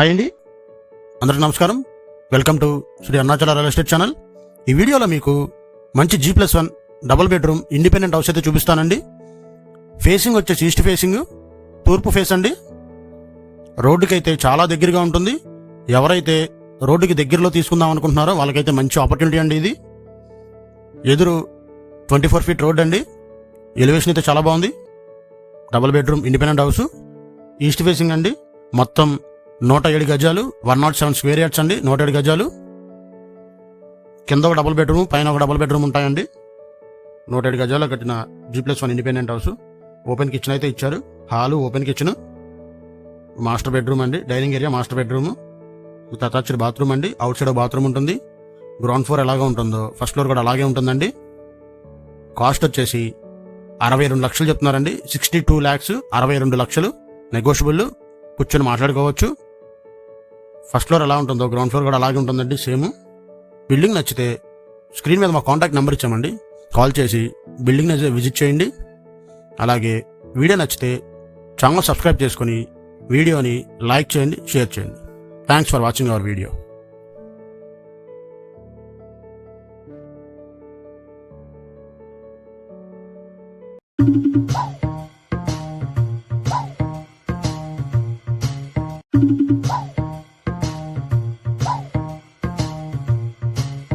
Hi అండి, అందరికీ నమస్కారం. Welcome to Shri Arunachala real estate channel. ఈ వీడియోలో మీకు మంచి G+1 double bedroom independent house అయితే చూపిస్తానండి. ఫేసింగ్ వచ్చేసి ఈస్ట్ ఫేసింగ్, తూర్పు ఫేస్ అండి. రోడ్డుకి అయితే చాలా దగ్గరగా ఉంటుంది. ఎవరైతే రోడ్డుకి దగ్గరలో తీసుకుందాం అనుకుంటున్నారో వాళ్ళకైతే మంచి ఆపర్చునిటీ అండి ఇది. ఎదురు 24 ఫీట్ రోడ్ అండి. ఎలివేషన్ అయితే చాలా బాగుంది. Double bedroom independent house, east facing అండి. మొత్తం 107 గజాలు, 107 స్క్వేర్ యార్డ్స్ అండి. 107 గజాలు. కింద ఒక డబుల్ బెడ్రూమ్, పైన ఒక డబుల్ బెడ్రూమ్ ఉంటాయండి. 107 గజాలు కట్టిన G+1 independent house. Open kitchen అయితే ఇచ్చారు. Hall, open kitchen, master bedroom అండి. Dining area, master bedroom, attached bathroom అండి. అవుట్ సైడ్ బాత్రూమ్ ఉంటుంది. గ్రౌండ్ ఫ్లోర్ ఎలాగా ఉంటుందో ఫస్ట్ ఫ్లోర్ కూడా అలాగే ఉంటుందండి. కాస్ట్ వచ్చేసి 62 లక్షలు చెప్తున్నారండి. 62 lakhs, 62 లక్షలు. నెగోషియబుల్, కూర్చొని మాట్లాడుకోవచ్చు. ఫస్ట్ ఫ్లోర్ ఎలా ఉంటుందో గ్రౌండ్ ఫ్లోర్ కూడా అలాగే ఉంటుందండి, సేమ్. బిల్డింగ్ నచ్చితే స్క్రీన్ మీద మా కాంటాక్ట్ నెంబర్ ఇచ్చామండి, కాల్ చేసి బిల్డింగ్ విజిట్ చేయండి. అలాగే వీడియో నచ్చితే ఛానల్ సబ్స్క్రైబ్ చేసుకొని వీడియోని లైక్ చేయండి, షేర్ చేయండి. Thanks for watching our video.